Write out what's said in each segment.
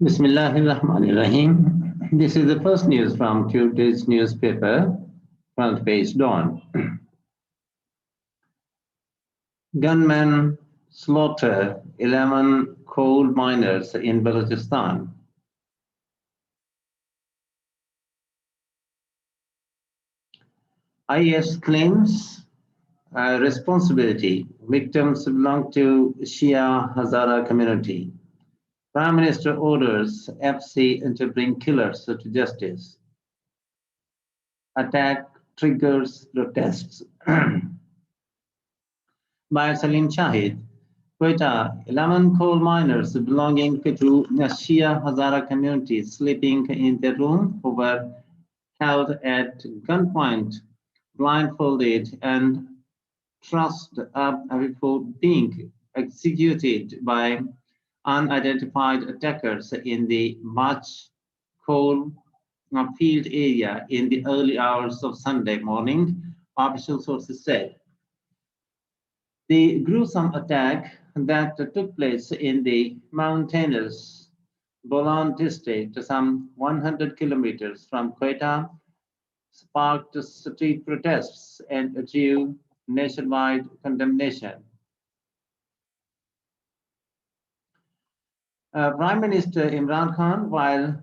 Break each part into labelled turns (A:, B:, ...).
A: Bismillahirrahmanirrahim. This is the first news from today's newspaper, front page dawn. Gunmen slaughter 11 coal miners in Balochistan. IS claims responsibility. Victims belong to Shia Hazara community. Prime Minister orders FC to bring killers to justice. Attack triggers protests. By Salim Shahid, Quetta, 11 coal miners belonging to Shia Hazara community sleeping in their room who were held at gunpoint, blindfolded, and trussed up before being executed by unidentified attackers in the March coal field area in the early hours of Sunday morning, official sources said. The gruesome attack that took place in the mountainous Bolan district, some 100 kilometers from Quetta, sparked street protests and drew nationwide condemnation. Prime Minister Imran Khan, while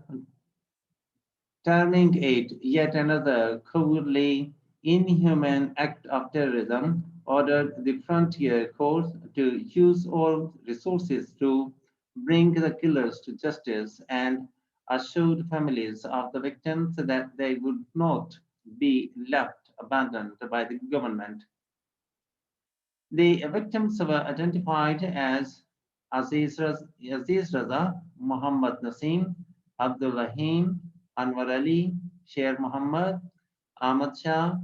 A: terming it yet another cowardly, inhuman act of terrorism, ordered the Frontier Court to use all resources to bring the killers to justice and assured families of the victims that they would not be left abandoned by the government. The victims were identified as Aziz Raza, Muhammad Nasim, Abdul Rahim, Anwar Ali, Sher Muhammad, Ahmad Shah,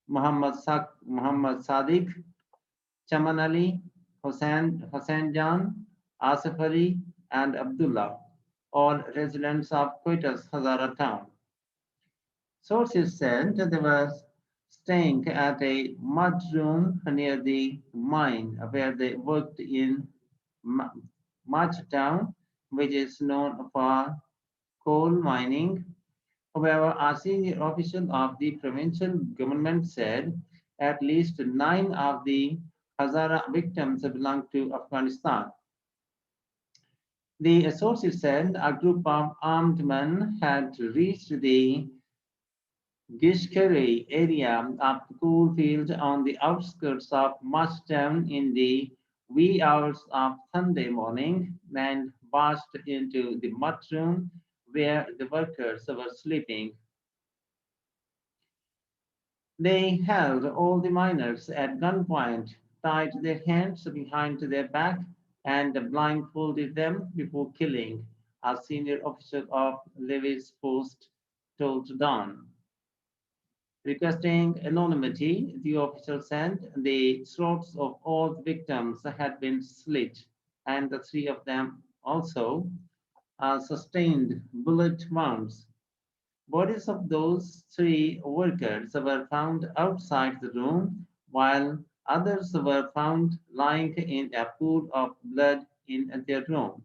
A: Muhammad Sadiq, Chaman Ali, Hussain Jan, Asif Ali, and Abdullah, all residents of Quetta's Hazara town. Sources said they were staying at a mud room near the mine where they worked in Mach town, which is known for coal mining. However, a senior official of the provincial government said at least 9 of the Hazara victims belong to Afghanistan. The sources said a group of armed men had reached the Gishkari area of the coal field on the outskirts of Mashtown in the wee hours of Sunday morning and barged into the mud room where the workers were sleeping. They held all the miners at gunpoint, tied their hands behind their back, and blindfolded them before killing, a senior official of Levy's post told Dawn. Requesting anonymity, the official said the throats of all the victims had been slit, and the 3 of them also sustained bullet wounds. Bodies of those 3 workers were found outside the room, while others were found lying in a pool of blood in their room.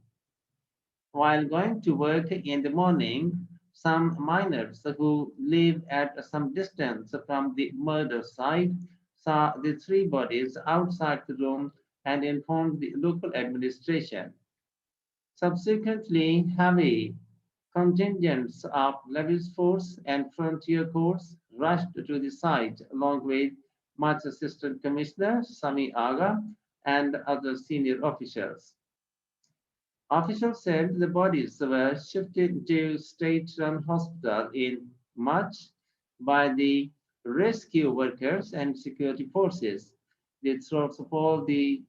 A: While going to work in the morning, some miners who live at some distance from the murder site saw the 3 bodies outside the room and informed the local administration. Subsequently, heavy contingents of Levy's force and frontier corps rushed to the site along with March Assistant Commissioner Sami Aga and other senior officials. Officials said the bodies were shifted to state-run hospital in March by the rescue workers and security forces. The throats of all the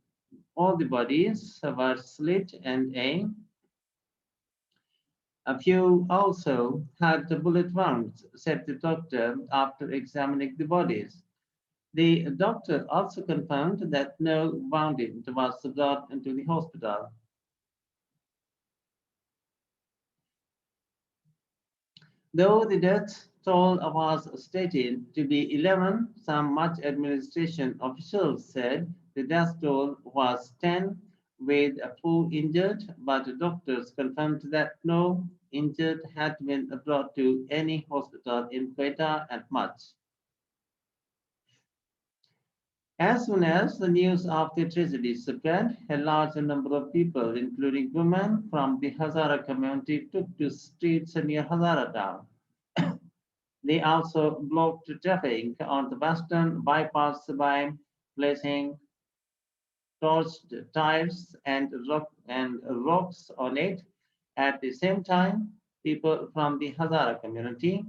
A: bodies were slit and a few also had bullet wounds, said the doctor after examining the bodies. The doctor also confirmed that no wounding was brought into the hospital. Though the death toll was stated to be 11, some March administration officials said the death toll was 10, with 4 injured, but doctors confirmed that no injured had been brought to any hospital in Quetta and March. As soon as the news of the tragedy spread, a large number of people, including women from the Hazara community, took to streets near Hazara town. They also blocked traffic on the western bypass by placing torched tires and rocks on it. At the same time, people from the Hazara community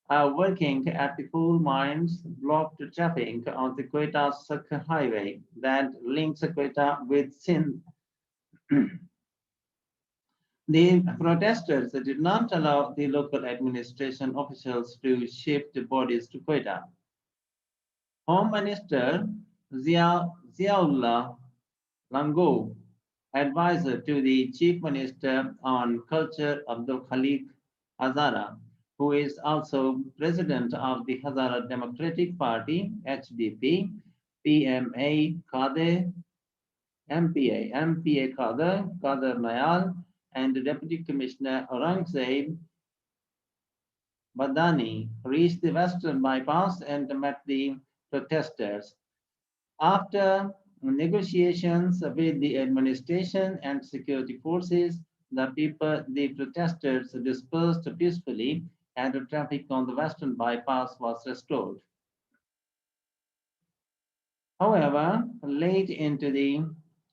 A: are working at the coal mines blocked traffic on the Quetta Sakha highway that links Quetta with Sindh. The protesters did not allow the local administration officials to shift the bodies to Quetta. Home Minister Ziaullah Lango, advisor to the Chief Minister on Culture Abdul Khalik Hazara, who is also president of the Hazara Democratic Party (HDP), PMA Kader, MPA Kader Nayal, and Deputy Commissioner Aurangzeb Badani reached the western bypass and met the protesters. After negotiations with the administration and security forces, the protesters dispersed peacefully and the traffic on the western bypass was restored. However, late into the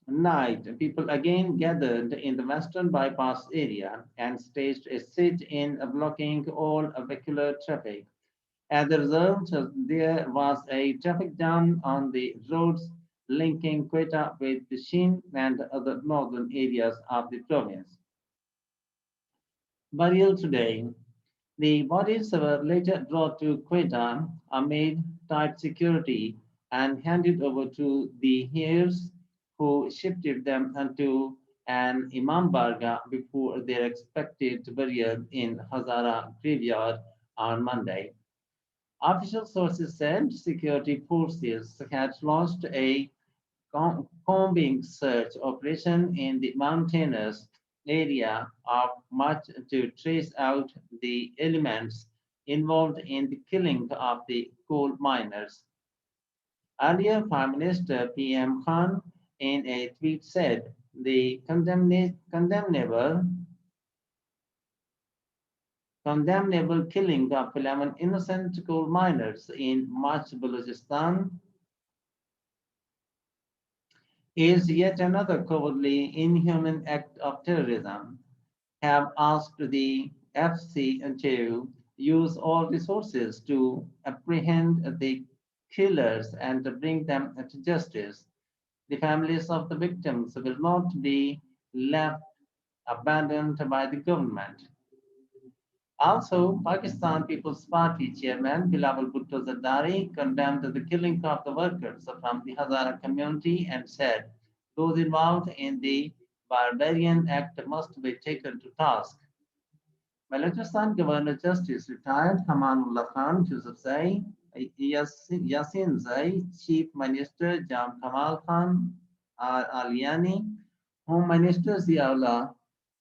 A: night, people again gathered in the western bypass area and staged a sit-in blocking all vehicular traffic. As a result, there was a traffic jam on the roads linking Quetta with Shin and other northern areas of the province. Burial today. The bodies were later brought to Quetta amid tight security and handed over to the heirs who shifted them into an Imam Barga before their expected burial in Hazara graveyard on Monday. Official sources said security forces had launched a combing search operation in the mountainous area of March to trace out the elements involved in the killing of the coal miners. Earlier, Prime Minister PM Khan in a tweet said the condemnable killing of 11 innocent coal miners in March, Balochistan is yet another cowardly, inhuman act of terrorism. Have asked the FC to use all resources to apprehend the killers and to bring them to justice. The families of the victims will not be left abandoned by the government. Also, Pakistan People's Party chairman Bilawal Bhutto Zardari condemned the killing of the workers from the Hazara community and said those involved in the barbarian act must be taken to task. Balochistan Governor Justice retired Hamanullah Khan Yusufzai, Yasin Zai, Chief Minister Jam Kamal Khan Aliani, Home Minister Ziaullah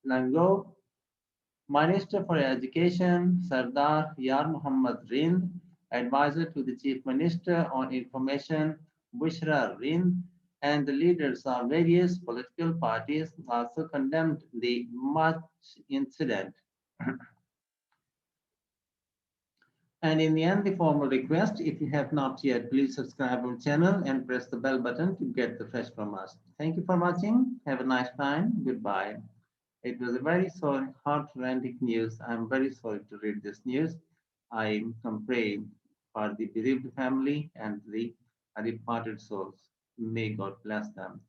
A: Lango, Minister for Education Sardar Yar Muhammad Rind, Advisor to the Chief Minister on Information Bushra Rind, and the leaders of various political parties also condemned the March incident. And in the end, the formal request, if you have not yet, please subscribe our channel and press the bell button to get the fresh from us. Thank you for watching. Have a nice time. Goodbye. It was a very sorry, heart-rending news. I'm very sorry to read this news. I pray for the bereaved family and the departed souls. May God bless them.